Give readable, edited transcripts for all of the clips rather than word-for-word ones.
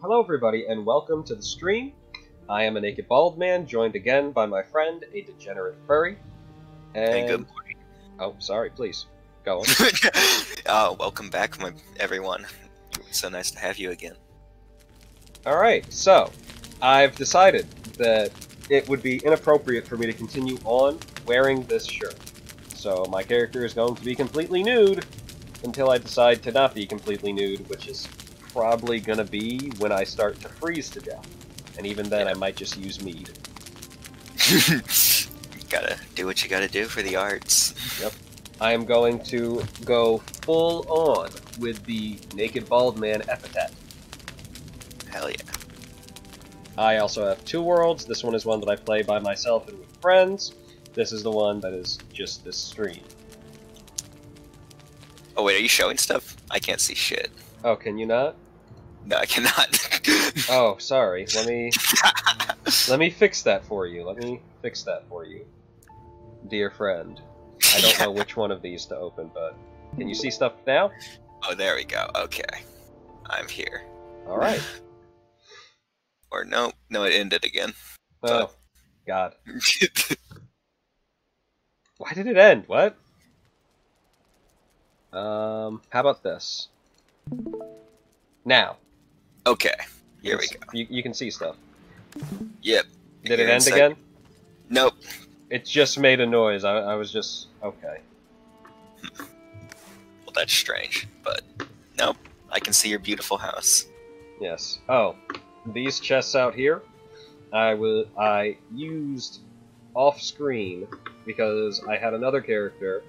Hello everybody, and welcome to the stream. I am a naked bald man, joined again by my friend, a degenerate furry. And... Hey, good morning. Oh, sorry, please. Go on. Welcome back, everyone. So nice to have you again. Alright, so, I've decided that it would be inappropriate for me to continue on wearing this shirt. So my character is going to be completely nude until I decide to not be completely nude, which is probably gonna be when I start to freeze to death. And even then, I might just use mead. You gotta do what you gotta do for the arts. Yep. I am going to go full on with the naked bald man epithet. Hell yeah. I also have two worlds. This one is one that I play by myself and with friends. This is the one that is just this stream. Oh wait, are you showing stuff? I can't see shit. Oh, can you not? No, I cannot. Oh, sorry. Let me fix that for you. Dear friend. I don't know which one of these to open, but can you see stuff now? Oh, there we go. Okay. I'm here. Alright. Or no, it ended again. Oh, God. Why did it end? What? How about this? Now. Okay. Here we go. You can see stuff. Yep. Did it end again? Nope. It just made a noise. I was just... Okay. Well, that's strange, but nope. I can see your beautiful house. Yes. Oh. These chests out here, I used off-screen because I had another character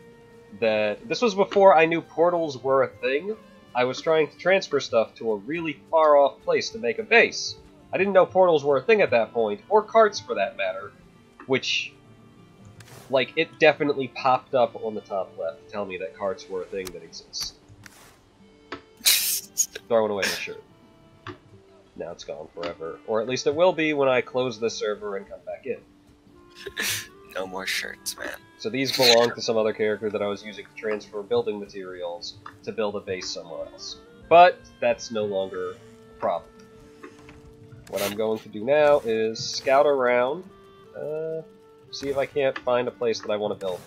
that... This was before I knew portals were a thing. I was trying to transfer stuff to a really far-off place to make a base. I didn't know portals were a thing at that point, or carts for that matter, which... Like, it definitely popped up on the top left to tell me that carts were a thing that exists. Throwing away my shirt. Now it's gone forever. Or at least it will be when I close this server and come back in. No more shirts, man. So these belong to some other character that I was using to transfer building materials to build a base somewhere else. But that's no longer a problem. What I'm going to do now is scout around, see if I can't find a place that I want to build.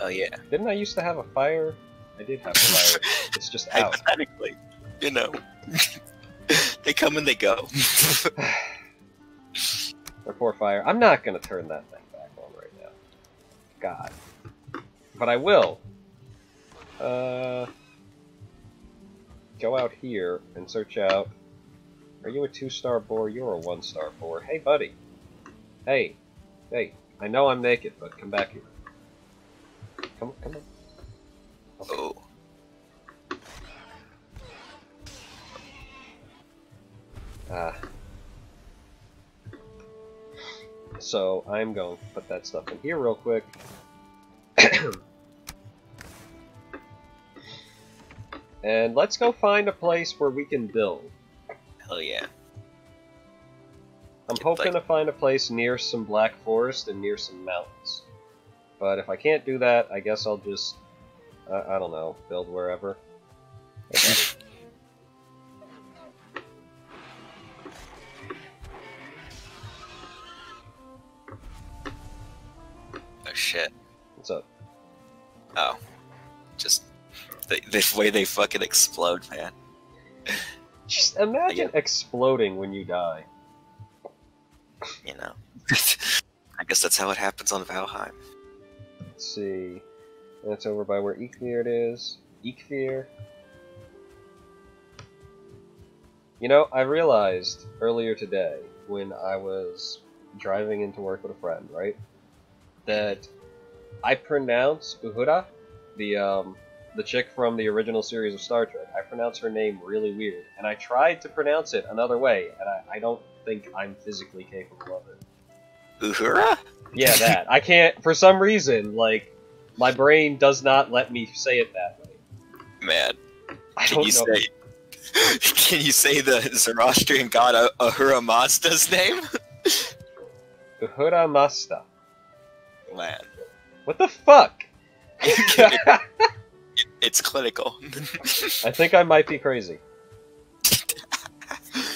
Oh yeah. Didn't I used to have a fire? I did have a fire. It's just out. Hypothetically, you know. They come and they go. Or poor fire. I'm not going to turn that thing back on right now. God. But I will. Go out here and search out. Are you a 2-star boar? You're a 1-star boar. Hey, buddy. Hey. Hey. I know I'm naked, but come back here. Come on. Okay. Oh. So I'm going to put that stuff in here real quick. And let's go find a place where we can build. Hell yeah. I'm hoping to find a place near some black forest and near some mountains. But if I can't do that, I guess I'll just, I don't know, build wherever. Okay. Oh shit. What's up? Oh. Just the way they fucking explode, man. Just imagine exploding when you die. You know. I guess that's how it happens on Valheim. Let's see. That's over by where Eekfear is. Eekfear. You know, I realized earlier today when I was driving into work with a friend, right? That I pronounce Uhura, the chick from the original series of Star Trek, I pronounce her name really weird. And I tried to pronounce it another way, and I don't think I'm physically capable of it. Uhura? Yeah, that. I can't, for some reason, like, my brain does not let me say it that way. Man. I don't know. Can you say the Zoroastrian god Ahura Mazda's name? Uhura Mazda. Man. What the fuck? It's clinical. I think I might be crazy.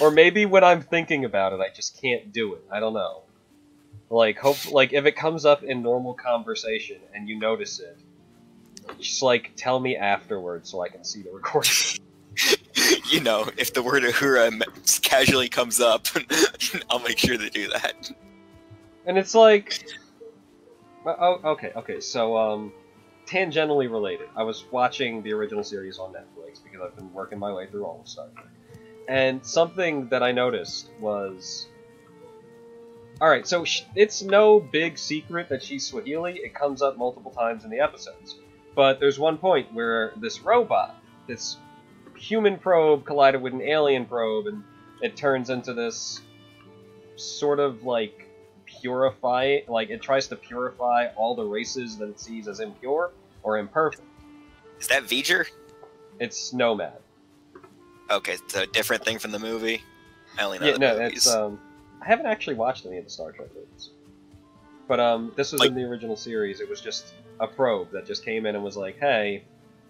Or maybe when I'm thinking about it, I just can't do it. I don't know. Like, if it comes up in normal conversation and you notice it, just, like, tell me afterwards so I can see the recording. You know, if the word Uhura casually comes up, I'll make sure to do that. And it's like... Oh, okay, so, tangentially related. I was watching the original series on Netflix because I've been working my way through all of Star Trek. And something that I noticed was... Alright, so it's no big secret that she's Swahili. It comes up multiple times in the episodes. But there's one point where this robot, this human probe collided with an alien probe, and it turns into this sort of, like, it tries to purify all the races that it sees as impure or imperfect. Is that V'ger? It's Nomad. Okay, it's a different thing from the movie. I only know Yeah, the no, movies. it's, I haven't actually watched any of the Star Trek movies. But, this was in the original series. It was just a probe that just came in and was like, hey,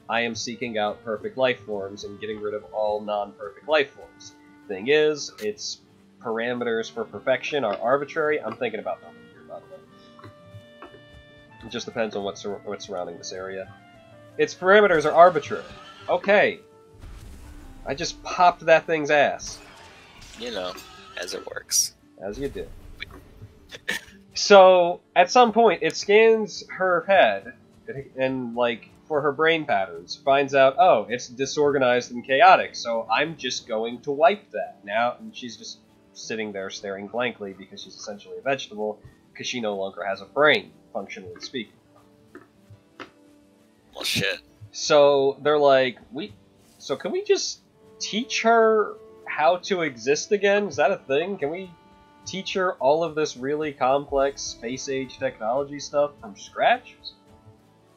I am seeking out perfect life forms and getting rid of all non-perfect life forms. Thing is, its parameters for perfection are arbitrary. I'm thinking about them here, by the way. It just depends on what's surrounding this area. Its parameters are arbitrary. Okay. I just popped that thing's ass. You know, as it works. As you do. So, at some point, it scans her head, and, like, for her brain patterns, finds out, oh, it's disorganized and chaotic, so I'm just going to wipe that. Now, and she's just sitting there staring blankly because she's essentially a vegetable, because she no longer has a brain, functionally speaking. Well, shit. So, they're like, so can we just teach her how to exist again? Is that a thing? Can we teach her all of this really complex space-age technology stuff from scratch?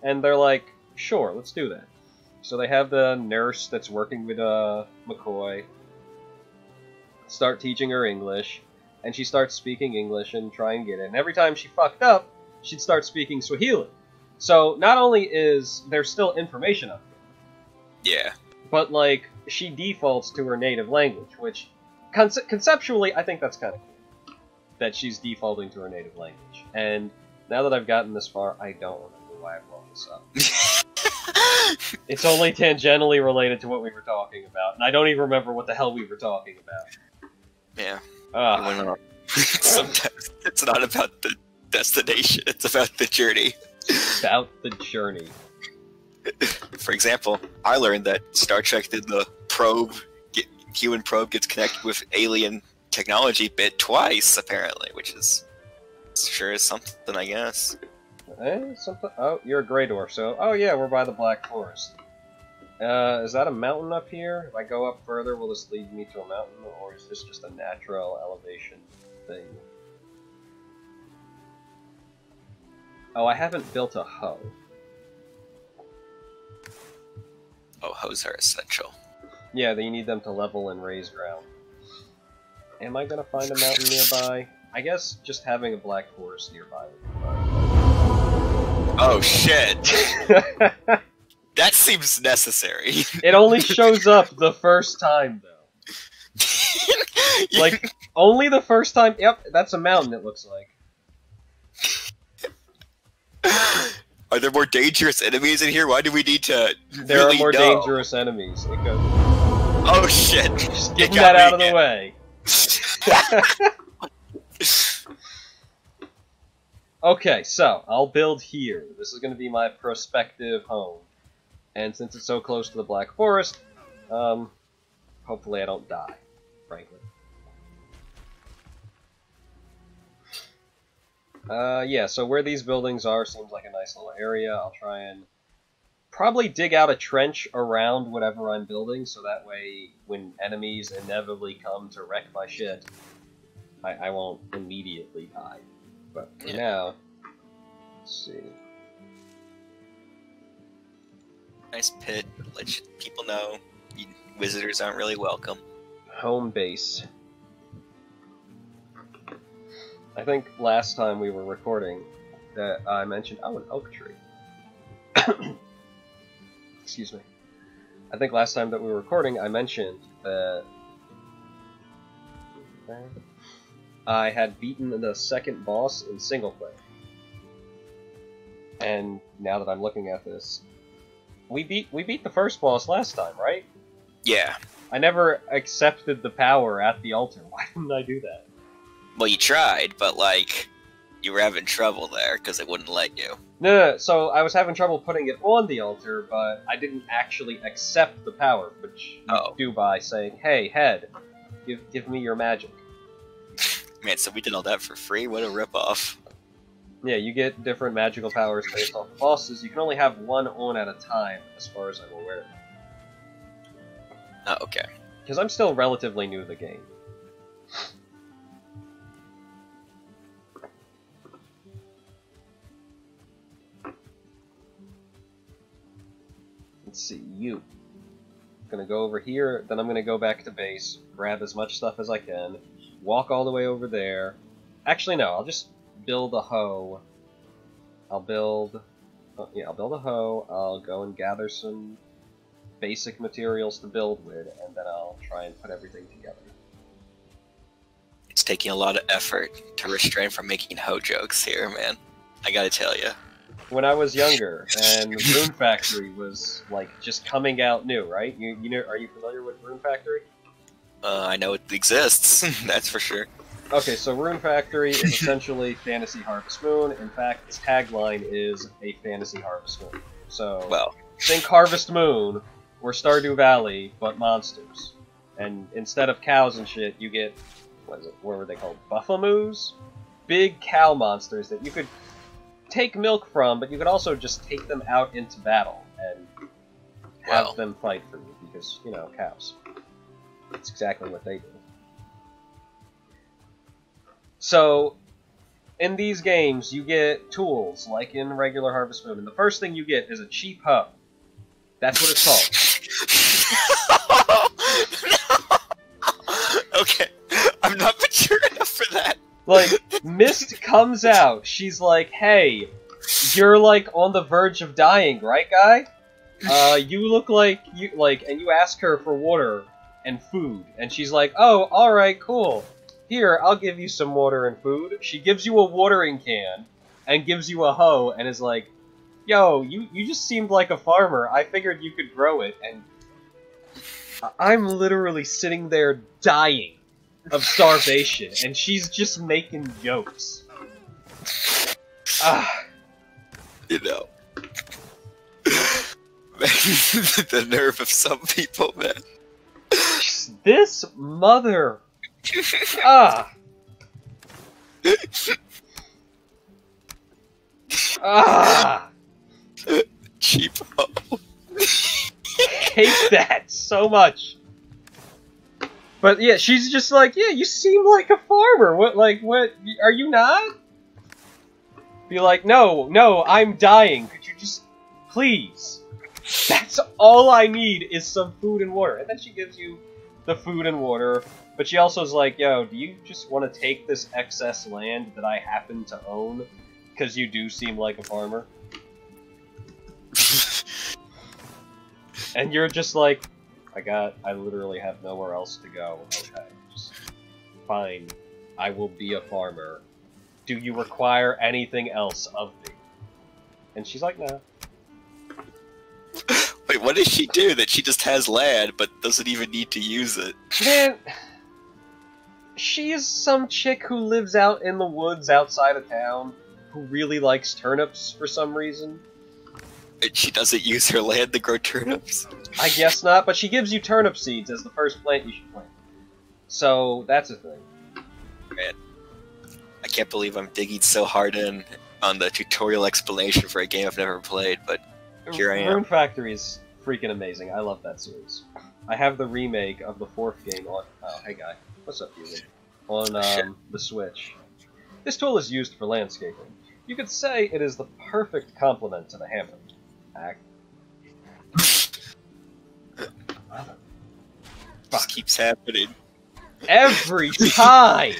And they're like, sure, let's do that. So they have the nurse that's working with McCoy start teaching her English, and she starts speaking English and try and get it. And every time she fucked up, she'd start speaking Swahili. So not only is there still information up there, Yeah. but, like, she defaults to her native language, which, conceptually, I think that's kind of cool. That she's defaulting to her native language. And now that I've gotten this far, I don't remember why I brought this up. It's only tangentially related to what we were talking about, and I don't even remember what the hell we were talking about. Yeah. Sometimes it's not about the destination, it's about the journey. About the journey. For example, I learned that Star Trek did the human probe gets connected with alien technology bit twice, apparently, which is sure is something, I guess. Something. Oh, you're a Grey Dwarf, so... Oh yeah, we're by the Black Forest. Is that a mountain up here? If I go up further, will this lead me to a mountain, or is this just a natural elevation thing? Oh, I haven't built a hoe. Oh, hoes are essential. Yeah, you need them to level and raise ground. Am I gonna find a mountain nearby? I guess just having a Black Forest nearby would be fine. Oh shit! That seems necessary. It only shows up the first time, though. Like, only the first time? Yep, that's a mountain, it looks like. Are there more dangerous enemies in here? Why do we need to There really are more know? dangerous enemies. It goes... Oh shit! Just getting that out of the way. Okay, so, I'll build here. This is going to be my prospective home. And since it's so close to the Black Forest, hopefully I don't die, frankly. Yeah, so where these buildings are seems like a nice little area. I'll try and probably dig out a trench around whatever I'm building, so that way when enemies inevitably come to wreck my shit, I won't immediately die. But for now, let's see. Nice pit, let people know visitors aren't really welcome. Home base. I think last time we were recording that I mentioned... Oh, an oak tree. Excuse me. I think last time that we were recording I mentioned that I had beaten the second boss in single player. And now that I'm looking at this, we beat the first boss last time, right? Yeah. I never accepted the power at the altar. Why didn't I do that? Well, you tried, but, like, you were having trouble there because it wouldn't let you. No, so I was having trouble putting it on the altar, but I didn't actually accept the power, which you do by saying, hey, head, give me your magic. Man, so we did all that for free? What a ripoff. Yeah, you get different magical powers based off the bosses. You can only have one on at a time, as far as I'm aware. Oh, okay. Because I'm still relatively new to the game. Let's see, you. I'm gonna go over here, then I'm gonna go back to base, grab as much stuff as I can, walk all the way over there. Actually, no, I'll just build a hoe. I'll build a hoe, I'll go and gather some basic materials to build with, and then I'll try and put everything together. It's taking a lot of effort to restrain from making hoe jokes here, man. I gotta tell you. When I was younger, and Rune Factory was, like, just coming out new, right? You know, are you familiar with Rune Factory? I know it exists, that's for sure. Okay, so Rune Factory is essentially Fantasy Harvest Moon. In fact, its tagline is a Fantasy Harvest Moon. So, well, think Harvest Moon, or Stardew Valley, but monsters. And instead of cows and shit, you get, what were they called? Buffamoos? Big cow monsters that you could take milk from, but you could also just take them out into battle and have them fight for you, because, you know, cows. That's exactly what they do. So, in these games, you get tools, like in regular Harvest Moon, and the first thing you get is a cheap hoe. That's what it's called. Okay, I'm not mature enough for that. Like, Mist comes out, she's like, hey, you're, like, on the verge of dying, right, guy? You look like, and you ask her for water and food, and she's like, oh, alright, cool. Here, I'll give you some water and food. She gives you a watering can, and gives you a hoe, and is like, yo, you just seemed like a farmer. I figured you could grow it, and I'm literally sitting there dying of starvation, and she's just making jokes. You know. The nerve of some people, man. This mother... Cheap hoe. Hate that so much. But yeah, she's just like, yeah, you seem like a farmer. What, are you not? Be like, no, I'm dying. Could you just, please? That's all I need is some food and water. And then she gives you the food and water. But she also is like, yo, do you just want to take this excess land that I happen to own? Because you do seem like a farmer. And you're just like, I literally have nowhere else to go. Okay, just fine. I will be a farmer. Do you require anything else of me? And she's like, no. Wait, what does she do that she just has land but doesn't even need to use it? Man, she is some chick who lives out in the woods outside of town who really likes turnips for some reason. And she doesn't use her land to grow turnips? I guess not, but she gives you turnip seeds as the first plant you should plant. So, that's a thing. Man, I can't believe I'm digging so hard in on the tutorial explanation for a game I've never played, but here I am. Rune Factory is freaking amazing. I love that series. I have the remake of the 4th game on... Oh, hey guy. What's up, you? On the Switch. This tool is used for landscaping. You could say it is the perfect complement to the hammer. This keeps happening. Every time!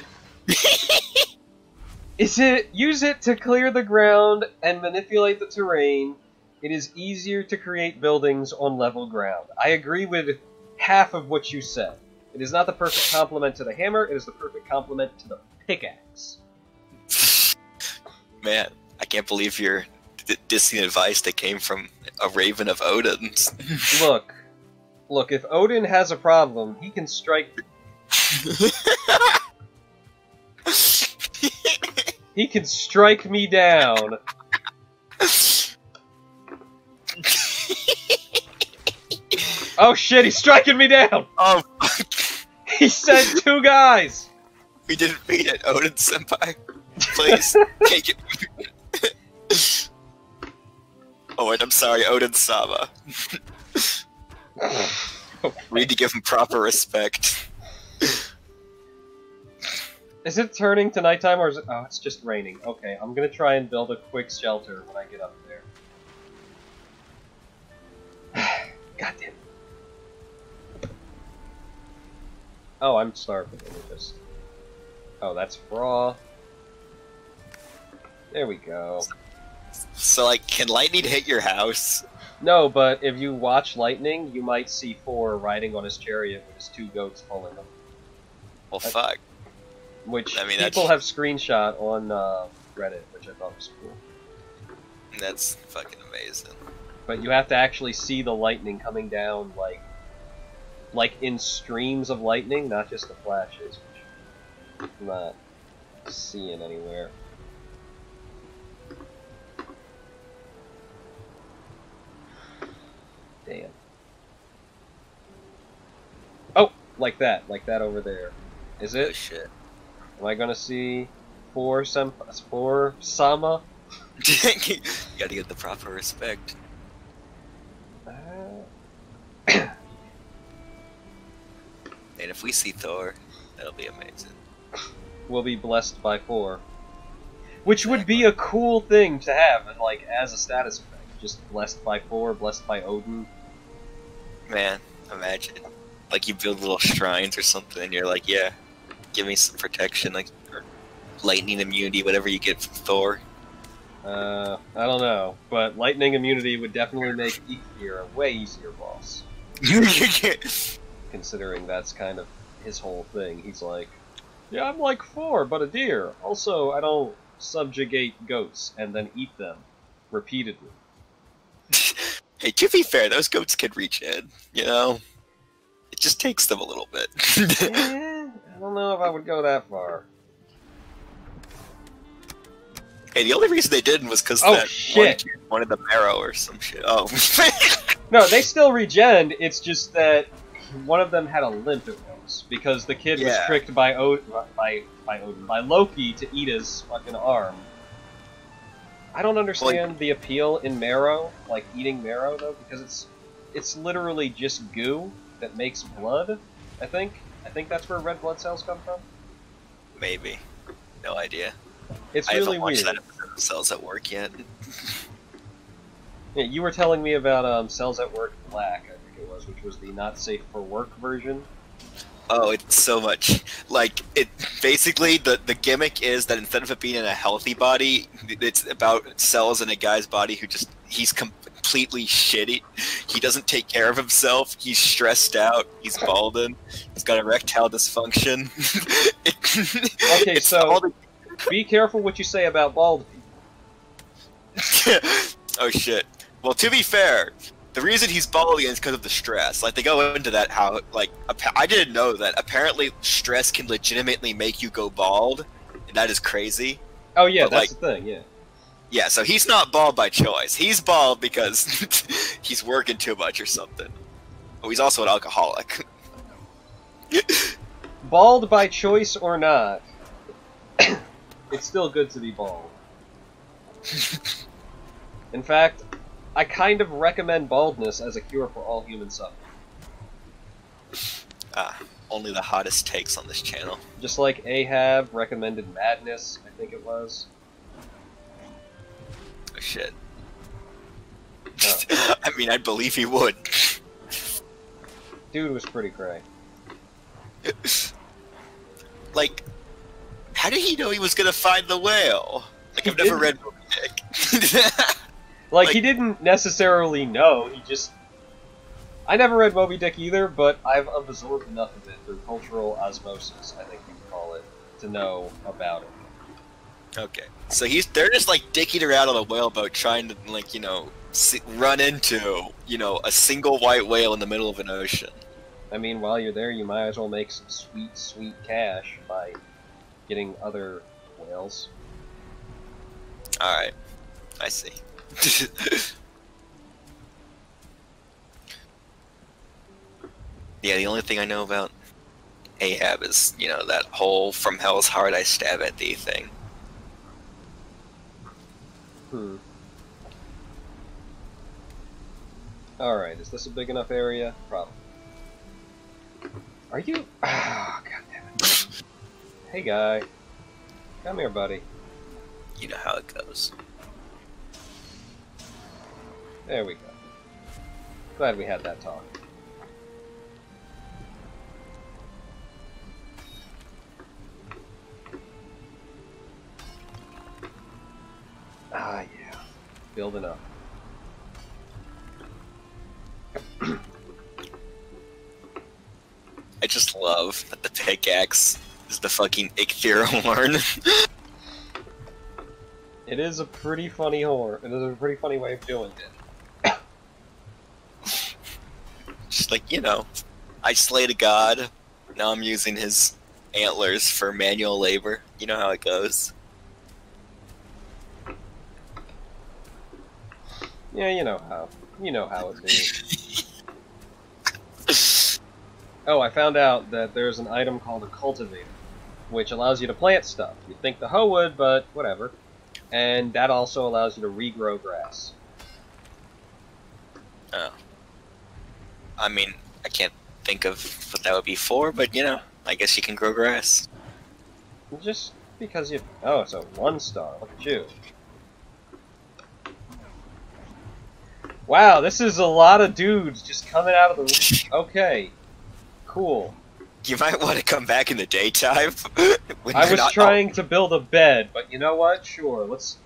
Use it to clear the ground and manipulate the terrain. It is easier to create buildings on level ground. I agree with half of what you said. It is not the perfect complement to the hammer, it is the perfect complement to the pickaxe. Man, I can't believe you're dissing advice that came from a raven of Odin's. Look, if Odin has a problem, he can strike... He can strike me down. Oh shit, he's striking me down! Oh, fuck. He sent 2 guys! We didn't meet it, Odin Senpai. Please, take it. Oh wait, I'm sorry, Odin Sama. We need to give him proper respect. Is it turning to nighttime or is it... Oh, it's just raining. Okay, I'm gonna try and build a quick shelter when I get up there. God damn it. Oh, I'm starving. Let me just... Oh, that's raw. There we go. So, like, can lightning hit your house? No, but if you watch lightning, you might see Thor riding on his chariot with his 2 goats pulling him. Well, fuck. Which I mean, people have screenshot on Reddit, which I thought was cool. That's fucking amazing. But you have to actually see the lightning coming down, like in streams of lightning, not just the flashes, which I'm not seeing anywhere. Damn. Oh, like that over there. Is Oh it? shit. Am I gonna see four Sama? You gotta get the proper respect. And if we see Thor, that'll be amazing. We'll be blessed by 4. Which would be a cool thing to have, like, as a status effect. Just blessed by 4, blessed by Odin. Man, imagine. Like, you build little shrines or something, and you're like, yeah, give me some protection, like, or lightning immunity, whatever you get from Thor. I don't know, but lightning immunity would definitely make Aether a way easier boss. Considering that's kind of his whole thing. He's like, yeah, I'm like 4, but a deer. Also, I don't subjugate goats and then eat them repeatedly. Hey, to be fair, those goats can reach in, you know? It just takes them a little bit. I don't know if I would go that far. Hey, the only reason they didn't was because that shit. One wanted the marrow or some shit. Oh. No, they still regen, it's just that one of them had a limp at once, because the kid was tricked by Loki to eat his fucking arm. I don't understand the appeal in marrow, like eating marrow though, because it's literally just goo that makes blood, I think. I think that's where red blood cells come from. Maybe. No idea. It's I really haven't watched weird. that episode of Cells at Work yet. Yeah, you were telling me about Cells at Work Black, I think it was, which was the not safe for work version. Oh, it's so much. Like, it basically, the gimmick is that instead of it being in a healthy body, it's about cells in a guy's body who just, he's completely shitty. He doesn't take care of himself, he's stressed out, he's balding, he's got erectile dysfunction. Okay, so, be careful what you say about bald people. Oh shit. Well, to be fair, the reason he's balding is because of the stress. Like, they go into that how, like, I didn't know that. Apparently, stress can legitimately make you go bald, and that is crazy. Oh yeah, but, that's like, the thing, yeah. Yeah, so he's not bald by choice. He's bald because he's working too much or something. Oh, he's also an alcoholic. Bald by choice or not, it's still good to be bald. In fact, I kind of recommend baldness as a cure for all human suffering. Only the hottest takes on this channel. Just like Ahab recommended madness, I think it was. Oh shit. Oh. I mean, I believe he would. Dude was pretty cray. Like, how did he know he was gonna find the whale? Like, I've never read Moby Dick. Like, he didn't necessarily know, he just... I never read Moby Dick either, but I've absorbed enough of it through cultural osmosis, I think you can call it, to know about it. Okay, so they're just like dicking around on a whaleboat, trying to like run into a single white whale in the middle of an ocean. I mean, while you're there, you might as well make some sweet, sweet cash by getting other whales. All right, I see. Yeah, the only thing I know about Ahab is that whole "from hell's heart I stab at thee" thing. Alright, is this a big enough area? Probably. Are you... Ah, oh, god damn it. Hey, guy. Come here, buddy. You know how it goes. There we go. Glad we had that talk. Ah, yeah. Building up. I just love that the pickaxe is the fucking Ichthyer horn. It is a pretty funny horn. It is a pretty funny way of doing it. Just like, I slayed a god, now I'm using his antlers for manual labor. You know how it goes. Yeah, you know how. You know how it is. Oh, I found out that there's an item called a cultivator, which allows you to plant stuff. You'd think the hoe would, but whatever. And that also allows you to regrow grass. Oh. I mean, I can't think of what that would be for, but I guess you can grow grass. Just because you... Oh, it's a 1-star. Look at you. Wow, this is a lot of dudes just coming out of the... Okay. Cool. You might want to come back in the daytime. I was trying to build a bed, but you know what? Sure, let's...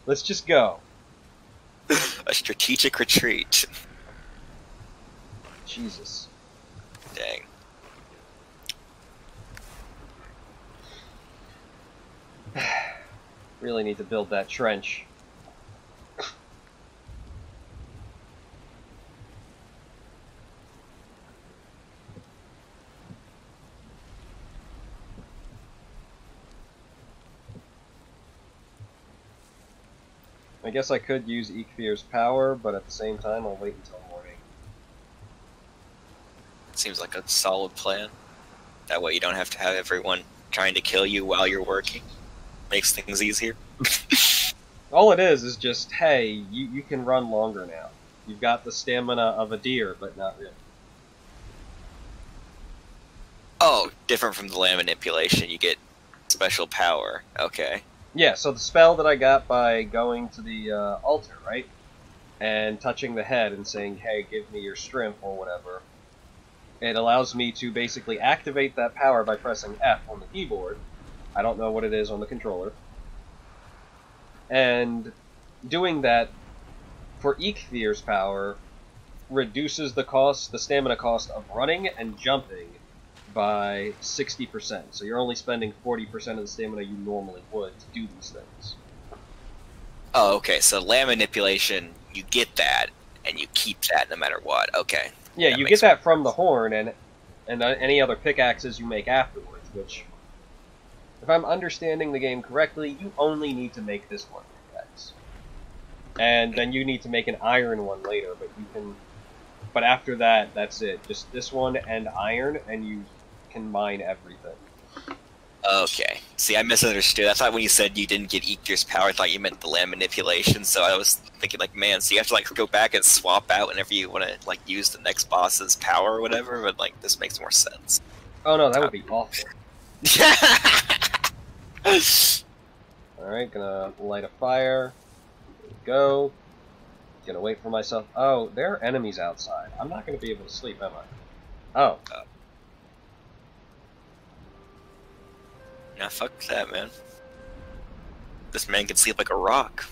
let's just go. A strategic retreat. Jesus. Dang. Really need to build that trench. I guess I could use Ichthyr's power, but at the same time, I'll wait until morning. Seems like a solid plan. That way you don't have to have everyone trying to kill you while you're working. Makes things easier. All it is just, hey, you can run longer now. You've got the stamina of a deer, but not really. Oh, different from the land manipulation, you get special power. Okay. Yeah, so the spell that I got by going to the altar, right? And touching the head and saying, hey, give me your strength or whatever. It allows me to basically activate that power by pressing F on the keyboard. I don't know what it is on the controller. And doing that for Ichthyr's power reduces the stamina cost of running and jumping by 60%. So you're only spending 40% of the stamina you normally would to do these things. Oh, okay. So land manipulation, you get that, and you keep that no matter what. Okay. Yeah, you get that from the horn and any other pickaxes you make afterwards, which, if I'm understanding the game correctly, you only need to make this one pickaxe. And then you need to make an iron one later, but you can... But after that, that's it. Just this one and iron, and you can mine everything. Okay. See, I misunderstood. I thought when you said you didn't get Ichthyr's power, I thought you meant the land manipulation, so I was thinking, like, man, so you have to, like, go back and swap out whenever you want to, like, use the next boss's power or whatever, but, like, this makes more sense. Oh no, that would be awful. Alright, gonna light a fire. There we go. Gonna wait for myself. Oh, there are enemies outside. I'm not gonna be able to sleep, am I? Oh. Nah, fuck that, man. This man can sleep like a rock.